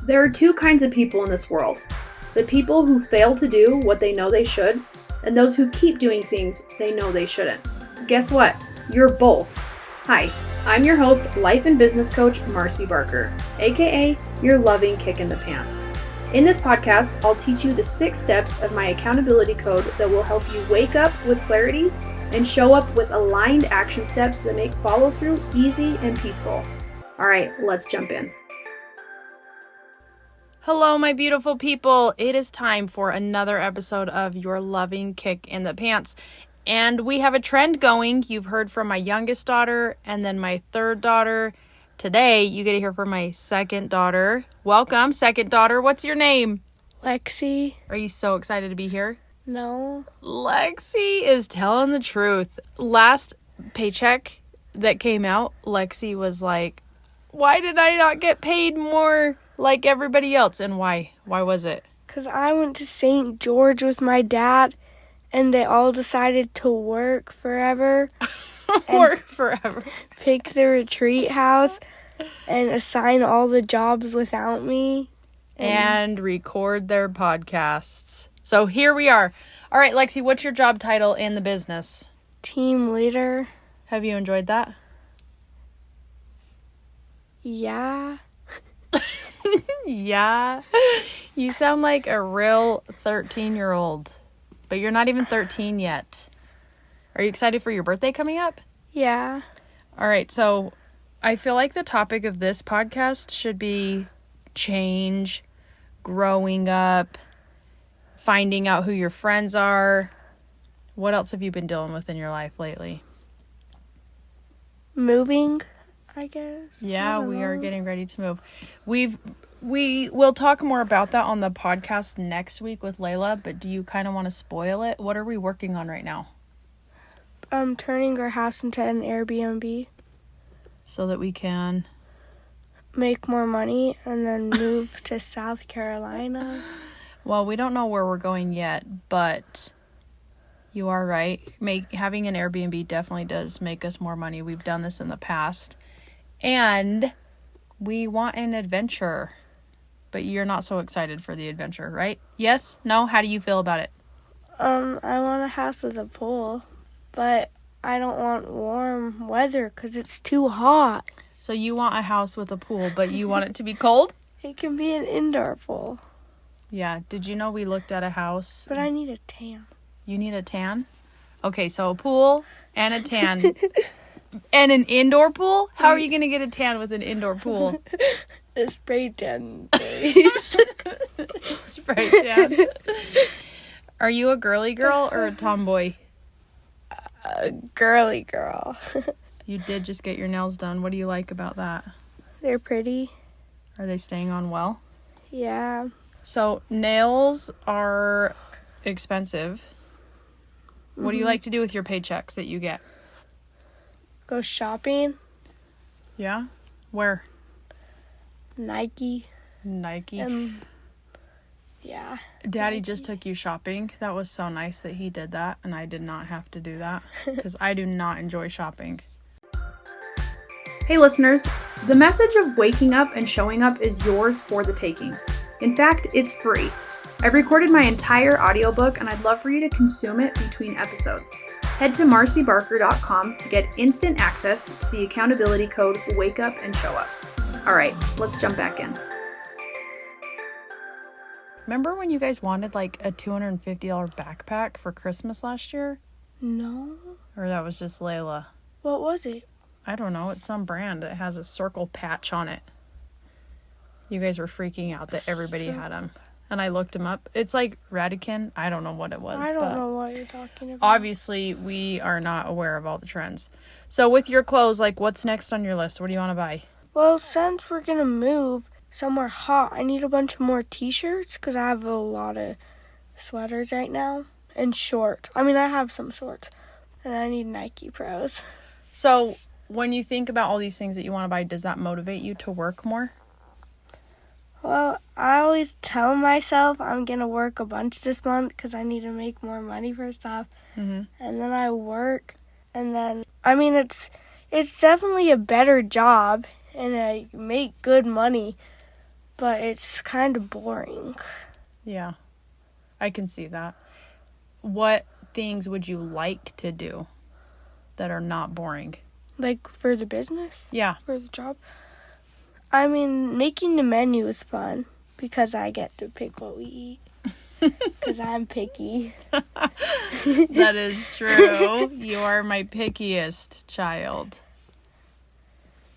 There are two kinds of people in this world. The people who fail to do what they know they should, and those who keep doing things they know they shouldn't. Guess what? You're both. Hi, I'm your host, life and business coach, Marcy Barker, aka your loving kick in the pants. In this podcast, I'll teach you the 6 steps of my accountability code that will help you wake up with clarity and show up with aligned action steps that make follow through easy and peaceful. All right, let's jump in. Hello, my beautiful people. It is time for another episode of Your Loving Kick in the Pants. And we have a trend going. You've heard from my youngest daughter and then my third daughter. Today, you get to hear from my second daughter. Welcome, second daughter. What's your name? Lexi. Are you so excited to be here? No. Lexi is telling the truth. Last paycheck that came out, Lexi was like, why did I not get paid more like everybody else? And why? Why was it? Because I went to St. George with my dad, and they all decided to work forever. Pick the retreat house and assign all the jobs without me. And record their podcasts. So here we are. All right, Lexi, what's your job title in the business? Team leader. Have you enjoyed that? Yeah. Yeah. You sound like a real 13-year-old. But you're not even 13 yet. Are you excited for your birthday coming up? Yeah. All right, so I feel like the topic of this podcast should be change, growing up, finding out who your friends are. What else have you been dealing with in your life lately? Moving, I guess. Yeah, we are getting ready to move. We will talk more about that on the podcast next week with Layla, but do you kind of want to spoil it? What are we working on right now? Turning our house into an Airbnb. So that we can make more money and then move to South Carolina. Well, we don't know where we're going yet, but you are right. Having an Airbnb definitely does make us more money. We've done this in the past. And we want an adventure. But you're not so excited for the adventure, right? Yes? No? How do you feel about it? I want a house with a pool, but I don't want warm weather because it's too hot. So you want a house with a pool, but you want it to be cold? It can be an indoor pool. Yeah. Did you know we looked at a house? But I need a tan. You need a tan? Okay, so a pool and a tan. And an indoor pool? How are you going to get a tan with an indoor pool? A spray tan, please. Spray tan. Are you a girly girl or a tomboy? A girly girl. You did just get your nails done. What do you like about that? They're pretty. Are they staying on well? Yeah. So, nails are expensive. What do you like to do with your paychecks that you get? Go shopping. Yeah? Where? Nike. Yeah. Daddy just took you shopping. That was so nice that he did that, and I did not have to do that because I do not enjoy shopping. Hey listeners, the message of waking up and showing up is yours for the taking. In fact, it's free. I've recorded my entire audiobook and I'd love for you to consume it between episodes. Head to marcybarker.com to get instant access to the accountability code Wake Up and Show Up. All right, let's jump back in. Remember when you guys wanted like a $250 backpack for Christmas last year? No. Or that was just Layla? What was it? I don't know. It's some brand that has a circle patch on it. You guys were freaking out that everybody had them. And I looked them up. It's like Radican. I don't know what it was. I don't know what you're talking about. Obviously, we are not aware of all the trends. So with your clothes, like what's next on your list? What do you want to buy? Well, since we're going to move somewhere hot, I need a bunch of more t-shirts because I have a lot of sweaters right now. And shorts. I mean, I have some shorts. And I need Nike Pros. So when you think about all these things that you want to buy, does that motivate you to work more? Well, I always tell myself I'm going to work a bunch this month because I need to make more money for stuff. Mm-hmm. And then I work. And then, I mean, it's definitely a better job. And I make good money. but it's kind of boring. Yeah, I can see that. What things would you like to do that are not boring? Like, for the business? Yeah. For the job? I mean, making the menu is fun because I get to pick what we eat. Because I'm picky. That is true. You are my pickiest child.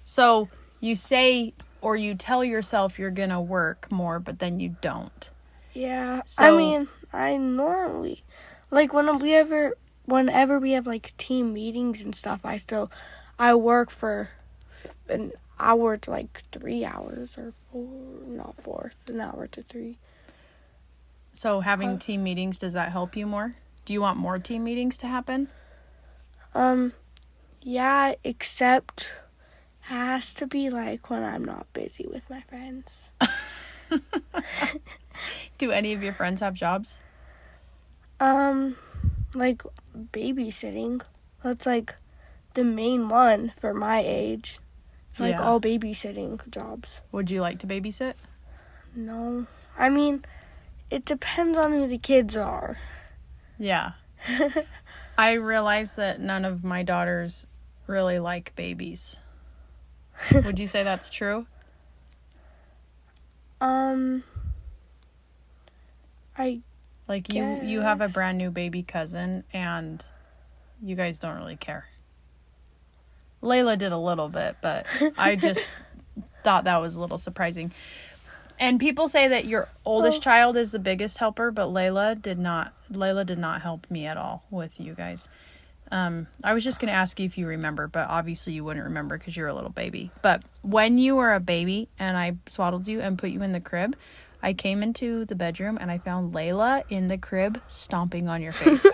So you say or you tell yourself you're going to work more, but then you don't. Yeah. So, I mean, I normally, like, whenever we have, like, team meetings and stuff, I work for an hour to, like, 3 hours or an hour to 3. So having team meetings, does that help you more? Do you want more team meetings to happen? Yeah, except has to be, like, when I'm not busy with my friends. Do any of your friends have jobs? Like, babysitting. That's, like, the main one for my age. It's, like, all babysitting jobs. Would you like to babysit? No. I mean, it depends on who the kids are. Yeah. I realize that none of my daughters really like babies. Would you say that's true? Like you have a brand new baby cousin and you guys don't really care. Layla did a little bit, but I just thought that was a little surprising. And people say that your oldest child is the biggest helper, but Layla did not help me at all with you guys. I was just going to ask you if you remember, but obviously you wouldn't remember because you're a little baby. But when you were a baby and I swaddled you and put you in the crib, I came into the bedroom and I found Layla in the crib stomping on your face.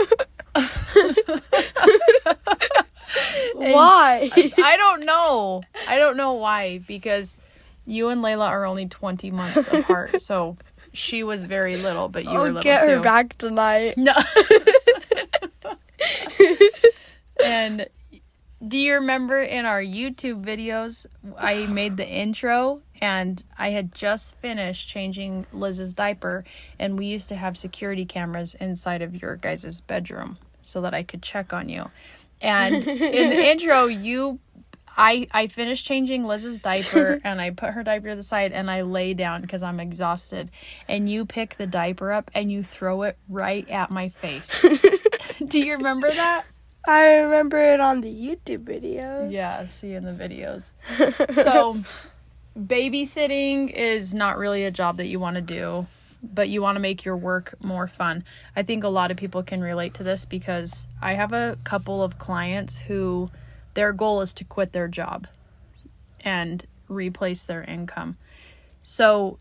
Why? I don't know. I don't know why, because you and Layla are only 20 months apart. So she was very little, but you were little too. I'll get her back tonight. No. And do you remember in our YouTube videos, I made the intro and I had just finished changing Liz's diaper, and we used to have security cameras inside of your guys' bedroom so that I could check on you. And in the intro, I finished changing Liz's diaper and I put her diaper to the side and I lay down because I'm exhausted. And you pick the diaper up and you throw it right at my face. Do you remember that? I remember it on the YouTube video. Yeah, see in the videos. So, babysitting is not really a job that you want to do, but you want to make your work more fun. I think a lot of people can relate to this because I have a couple of clients who their goal is to quit their job and replace their income. So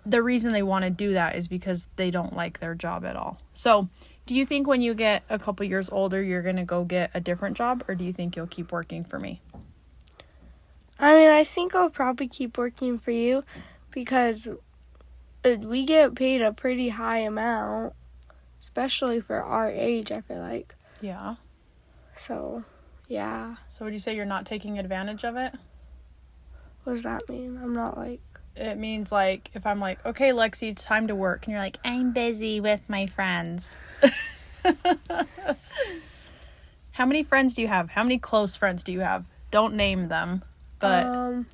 the reason they want to do that is because they don't like their job at all. So do you think when you get a couple years older, you're going to go get a different job, or do you think you'll keep working for me? I mean, I think I'll probably keep working for you because we get paid a pretty high amount, especially for our age, I feel like. Yeah. So, yeah. So would you say you're not taking advantage of it? What does that mean? I'm not like... It means, like, if I'm like, okay, Lexi, it's time to work. And you're like, I'm busy with my friends. How many friends do you have? How many close friends do you have? Don't name them, but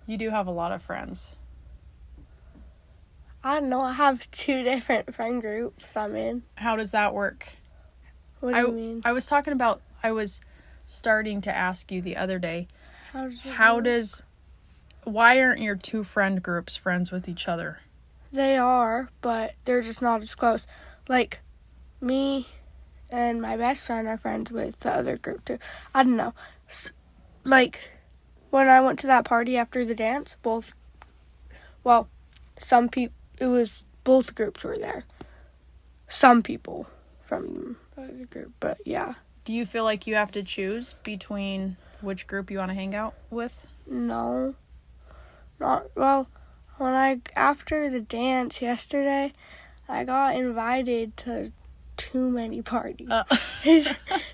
you do have a lot of friends. I don't know. I have 2 different friend groups I'm in. How does that work? What do you mean? I was starting to ask you the other day, why aren't your 2 friend groups friends with each other? They are, but they're just not as close. Like, me and my best friend are friends with the other group, too. I don't know. Like, when I went to that party after the dance, both groups were there. Some people from the other group, but yeah. Do you feel like you have to choose between which group you want to hang out with? No. After the dance yesterday, I got invited to too many parties.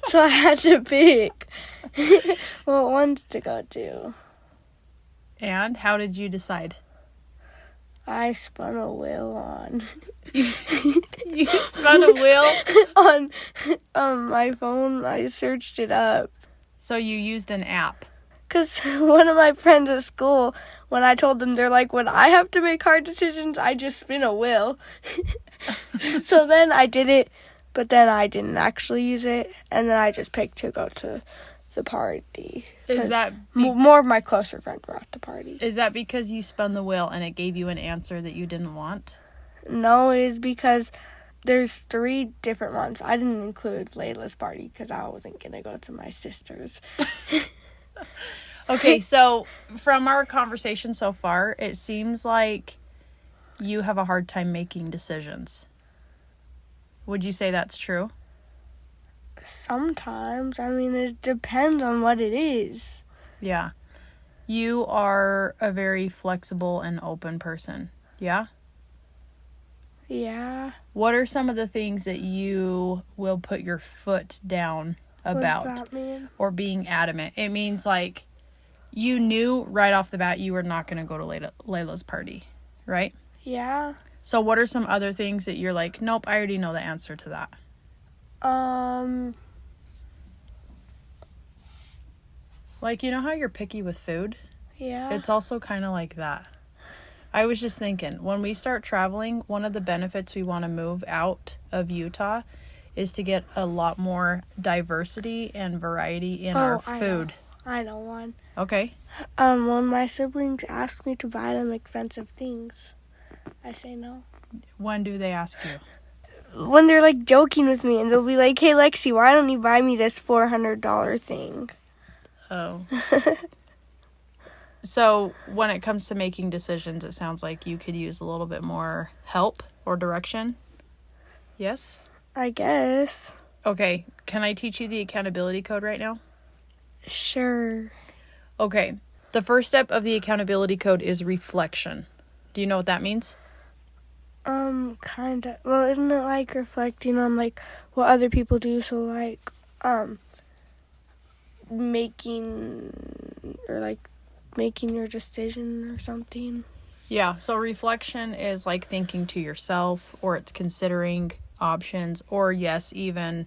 So I had to pick what ones to go to. And how did you decide? I spun a wheel on. You spun a wheel? on my phone. I searched it up. So you used an app. Because one of my friends at school, when I told them, they're like, when I have to make hard decisions, I just spin a wheel. So then I did it, but then I didn't actually use it, and then I just picked to go to the party. Is that more of my closer friends were at the party? Is that because you spun the wheel and it gave you an answer that you didn't want? No, it is because there's 3 different ones. I didn't include Layla's party because I wasn't going to go to my sister's. Okay, so from our conversation so far, it seems like you have a hard time making decisions. Would you say that's true? Sometimes. I mean, it depends on what it is. Yeah. You are a very flexible and open person. Yeah? Yeah. What are some of the things that you will put your foot down about? What does that mean? Or being adamant? It means like you knew right off the bat you were not going to go to Layla's party, right? Yeah. So what are some other things that you're like, nope, I already know the answer to that? Like, you know how you're picky with food? Yeah. It's also kind of like that. I was just thinking, when we start traveling, one of the benefits we want to move out of Utah is to get a lot more diversity and variety in our food. I know one. Okay. When my siblings ask me to buy them expensive things, I say no. When do they ask you? When they're like joking with me and they'll be like, hey Lexi, why don't you buy me this $400 thing? Oh. So when it comes to making decisions, it sounds like you could use a little bit more help or direction. Yes? I guess. Okay. Can I teach you the accountability code right now? Sure. Okay. The first step of the accountability code is reflection. Do you know what that means? Kinda. Well, isn't it like reflecting on like what other people do? So like, making your decision or something. Yeah. So reflection is like thinking to yourself, or it's considering options, or yes, even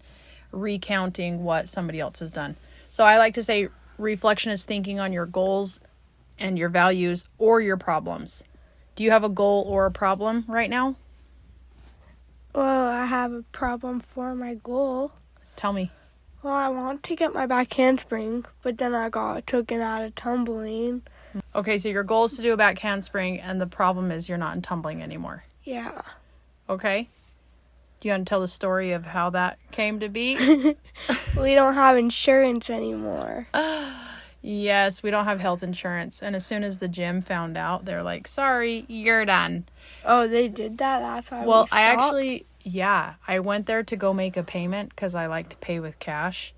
recounting what somebody else has done. So I like to say reflection is thinking on your goals and your values or your problems. Do you have a goal or a problem right now? Well, I have a problem for my goal. Tell me. Well, I want to get my back handspring, but then I got taken out of tumbling. Okay, so your goal is to do a back handspring, and the problem is you're not in tumbling anymore. Yeah. Okay. Do you want to tell the story of how that came to be? We don't have insurance anymore. Yes, we don't have health insurance. And as soon as the gym found out, they're like, sorry, you're done. Oh, they did that? That's why Well, we stopped? I went there to go make a payment because I like to pay with cash.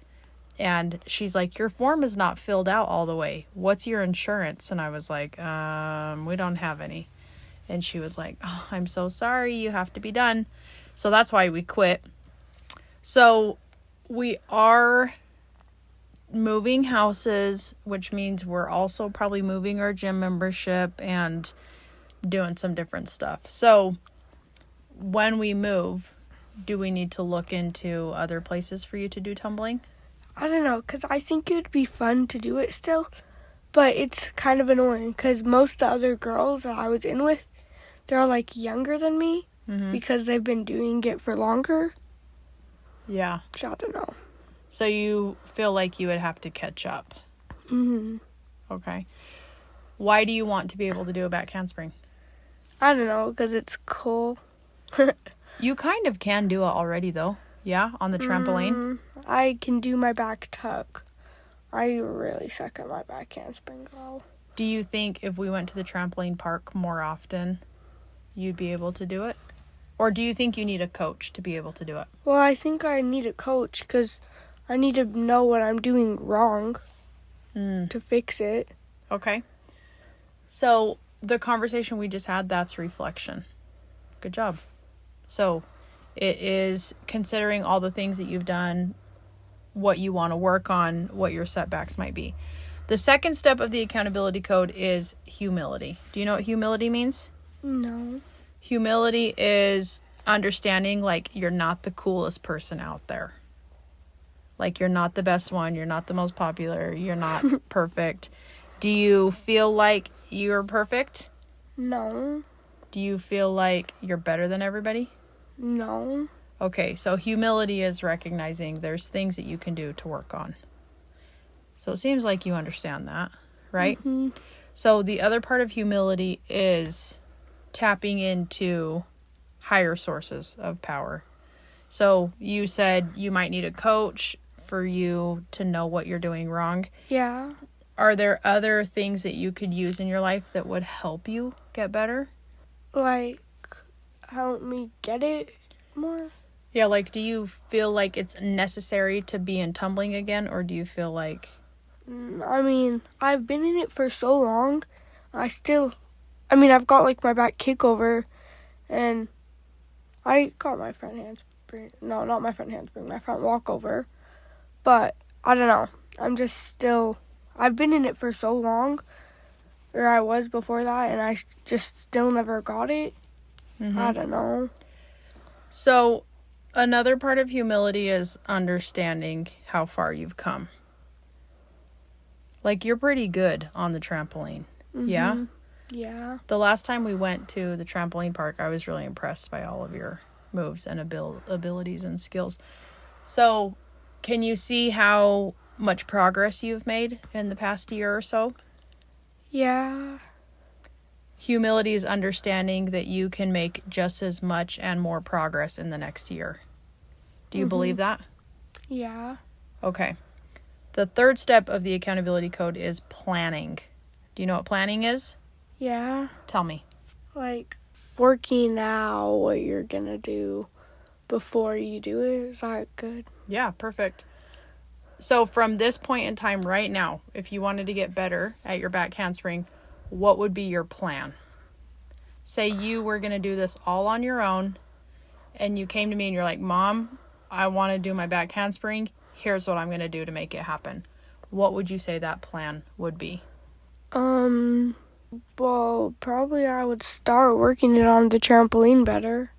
And she's like, your form is not filled out all the way. What's your insurance? And I was like, we don't have any. And she was like, oh, I'm so sorry. You have to be done. So that's why we quit. So we are moving houses, which means we're also probably moving our gym membership and doing some different stuff. So when we move, do we need to look into other places for you to do tumbling? I don't know, because I think it would be fun to do it still, but it's kind of annoying because most of the other girls that I was in with, they're all like younger than me because they've been doing it for longer. Yeah. So I don't know. So you feel like you would have to catch up? Mm-hmm. Okay. Why do you want to be able to do a back handspring? I don't know, because it's cool. You kind of can do it already, though. Yeah, on the trampoline. I can do my back tuck. I really suck at my back handspring, though. Do you think if we went to the trampoline park more often, you'd be able to do it? Or do you think you need a coach to be able to do it? Well, I think I need a coach because I need to know what I'm doing wrong to fix it. Okay. So the conversation we just had, that's reflection. Good job. So it is considering all the things that you've done, what you want to work on, what your setbacks might be. The second step of the accountability code is humility. Do you know what humility means? No. Humility is understanding, like, you're not the coolest person out there. Like, you're not the best one. You're not the most popular. You're not perfect. Do you feel like you're perfect? No. Do you feel like you're better than everybody? No. Okay, so humility is recognizing there's things that you can do to work on. So it seems like you understand that, right? Mm-hmm. So the other part of humility is tapping into higher sources of power. So you said you might need a coach for you to know what you're doing wrong. Yeah. Are there other things that you could use in your life that would help you get better? Like, help me get it more? Yeah, like, do you feel like it's necessary to be in tumbling again, or do you feel like... I mean, I've been in it for so long. I've got, like, my back kick over, and I got my front handspring. No, not my front handspring, my front walkover. But, I don't know. I've been in it for so long, or I was before that, and I just still never got it. Mm-hmm. I don't know. So, another part of humility is understanding how far you've come. Like, you're pretty good on the trampoline. Mm-hmm. Yeah? Yeah. The last time we went to the trampoline park, I was really impressed by all of your moves and abilities and skills. So, can you see how much progress you've made in the past year or so? Yeah. Humility is understanding that you can make just as much and more progress in the next year. Do you believe that? Yeah. Okay. The third step of the accountability code is planning. Do you know what planning is? Yeah. Tell me. Like, working out what you're gonna do before you do it. Is that good? Yeah, perfect. So from this point in time right now, if you wanted to get better at your back handspring, what would be your plan? Say you were going to do this all on your own, and you came to me and you're like, Mom, I want to do my back handspring. Here's what I'm going to do to make it happen. What would you say that plan would be? Well, probably I would start working it on the trampoline better.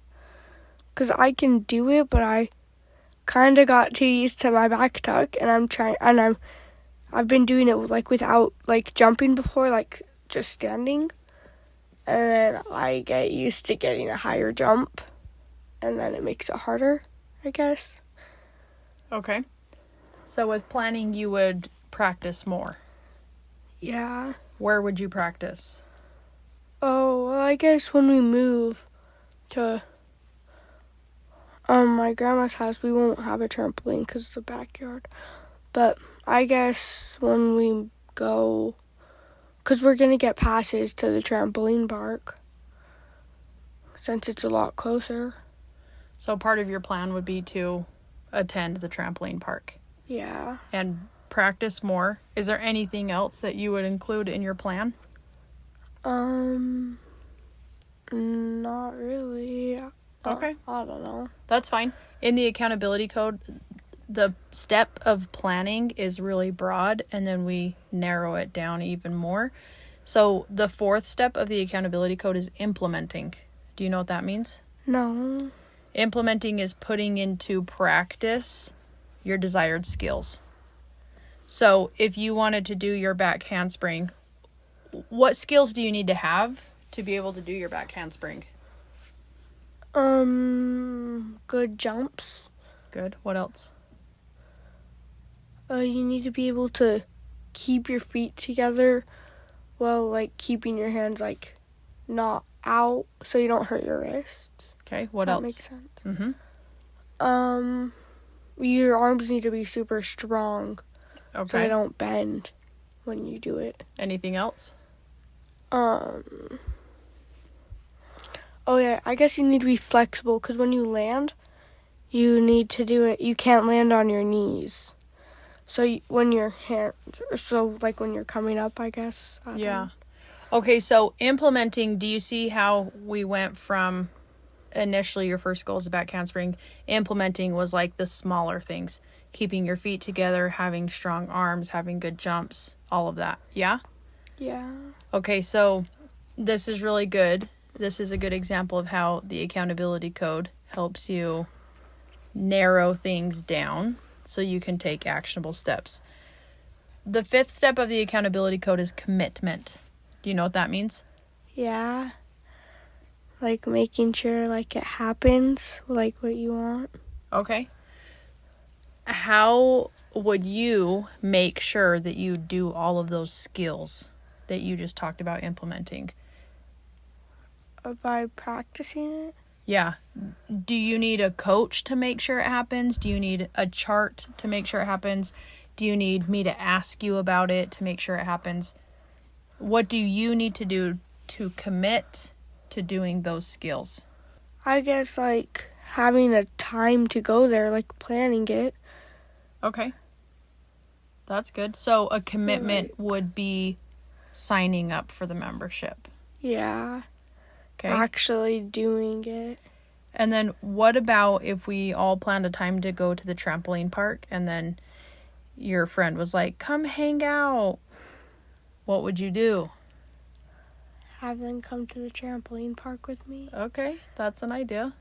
'Cause I can do it, but I kind of got too used to my back tuck, and I've been doing it like without like jumping before, like just standing. And then I get used to getting a higher jump, and then it makes it harder, I guess. Okay. So with planning, you would practice more. Yeah. Where would you practice? Oh, well, I guess when we move to my grandma's house, we won't have a trampoline because it's a backyard. But I guess when we go, because we're going to get passes to the trampoline park since it's a lot closer. So part of your plan would be to attend the trampoline park. Yeah. And practice more. Is there anything else that you would include in your plan? Not really. Okay. I don't know. That's fine. In the accountability code, the step of planning is really broad, and then we narrow it down even more. So the fourth step of the accountability code is implementing. Do you know what that means? No. Implementing is putting into practice your desired skills. So if you wanted to do your back handspring, what skills do you need to have to be able to do your back handspring? Good jumps. Good. What else? You need to be able to keep your feet together while, like, keeping your hands, like, not out so you don't hurt your wrists. Okay. What Does else? that make sense? Mm-hmm. Your arms need to be super strong so they Okay. don't bend when you do it. Anything else? Oh yeah, I guess you need to be flexible because when you land, you need to do it. You can't land on your knees. So when your hands, like when you're coming up, I guess. I don't know. Okay, so implementing, do you see how we went from initially your first goal is the back handspring? Implementing was like the smaller things. Keeping your feet together, having strong arms, having good jumps, all of that. Yeah? Yeah. Okay, so this is really good this is a good example of how the accountability code helps you narrow things down so you can take actionable steps. The 5th step of the accountability code is commitment. Do you know what that means? Yeah. Like making sure like it happens like what you want. Okay. How would you make sure that you do all of those skills that you just talked about implementing? By practicing it? Yeah. Do you need a coach to make sure it happens? Do you need a chart to make sure it happens? Do you need me to ask you about it to make sure it happens? What do you need to do to commit to doing those skills? I guess like having a time to go there, like planning it. Okay. That's good. So a commitment would be signing up for the membership. Yeah. Okay. Actually doing it. And then what about if we all planned a time to go to the trampoline park and then your friend was like, come hang out? What would you do? Have them come to the trampoline park with me. Okay, that's an idea.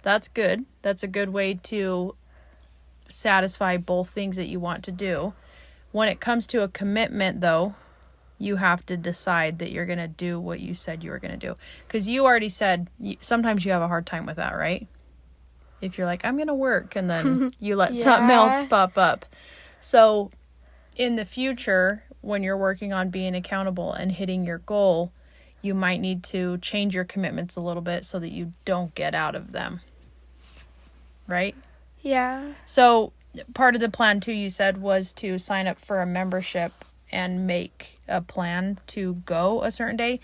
That's good. That's a good way to satisfy both things that you want to do. When it comes to a commitment, though, you have to decide that you're going to do what you said you were going to do. Because you already said sometimes you have a hard time with that, right? If you're like, I'm going to work, and then you let something else pop up. So in the future, when you're working on being accountable and hitting your goal, you might need to change your commitments a little bit so that you don't get out of them. Right? Yeah. So part of the plan, too, you said, was to sign up for a membership and make a plan to go a certain day.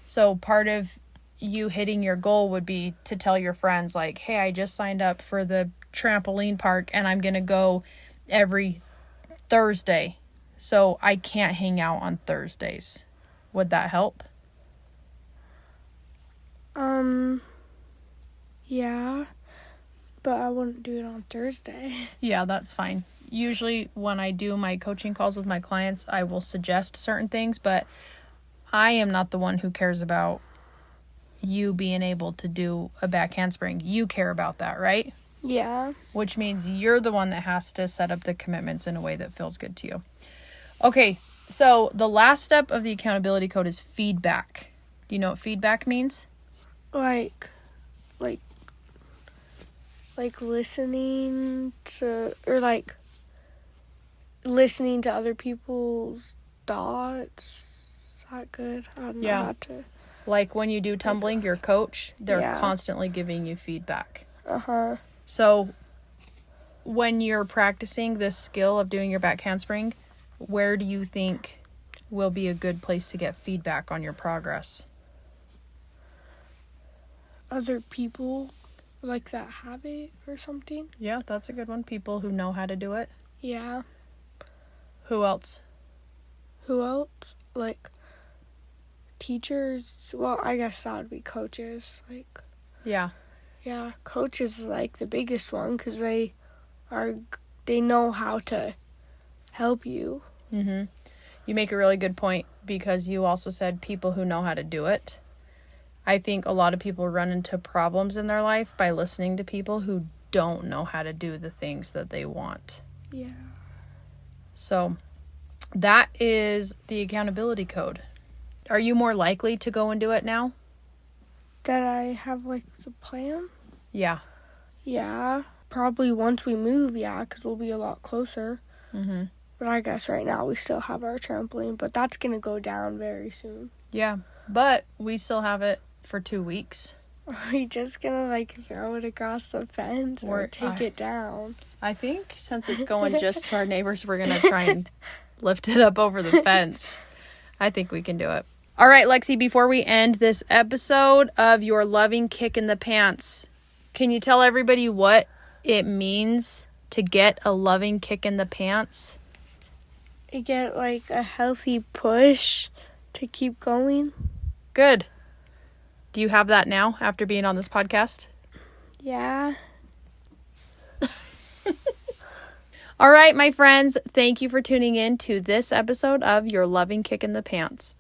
So part of you hitting your goal would be to tell your friends, like, hey, I just signed up for the trampoline park and I'm going to go every Thursday. So I can't hang out on Thursdays. Would that help? Yeah. But I wouldn't do it on Thursday. Yeah, that's fine. Usually when I do my coaching calls with my clients, I will suggest certain things, but I am not the one who cares about you being able to do a back handspring. You care about that, right? Yeah. Which means you're the one that has to set up the commitments in a way that feels good to you. Okay, so the last step of the accountability code is feedback. Do you know what feedback means? Like listening to, or like listening to other people's thoughts. Is that good? I don't know how to. Like when you do tumbling, your coach, they're constantly giving you feedback. Uh-huh. So when you're practicing this skill of doing your back handspring, where do you think will be a good place to get feedback on your progress? Other people like that have it or something. Yeah, that's a good one. People who know how to do it. Yeah. Who else? Like teachers. Well, I guess that would be coaches. Like. Yeah. Yeah, coaches is like the biggest one because they know how to help you. Mm-hmm. You make a really good point because you also said people who know how to do it. I think a lot of people run into problems in their life by listening to people who don't know how to do the things that they want. Yeah. So that is the accountability code. Are you more likely to go and do it now? That I have like the plan? Yeah. Yeah. Probably once we move, because we'll be a lot closer. Mm-hmm. But I guess right now we still have our trampoline, but that's going to go down very soon. Yeah. But we still have it for 2 weeks. Are we just going to like throw it across the fence or take it down? I think since it's going just to our neighbors, we're going to try and lift it up over the fence. I think we can do it. All right, Lexi, before we end this episode of Your Loving Kick in the Pants, can you tell everybody what it means to get a loving kick in the pants? You get like a healthy push to keep going. Good. Do you have that now after being on this podcast? Yeah. All right, my friends, thank you for tuning in to this episode of Your Loving Kick in the Pants.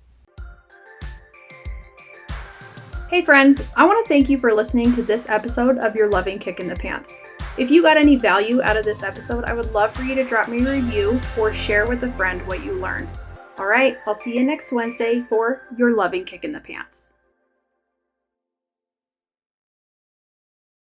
Hey friends, I want to thank you for listening to this episode of Your Loving Kick in the Pants. If you got any value out of this episode, I would love for you to drop me a review or share with a friend what you learned. All right, I'll see you next Wednesday for Your Loving Kick in the Pants.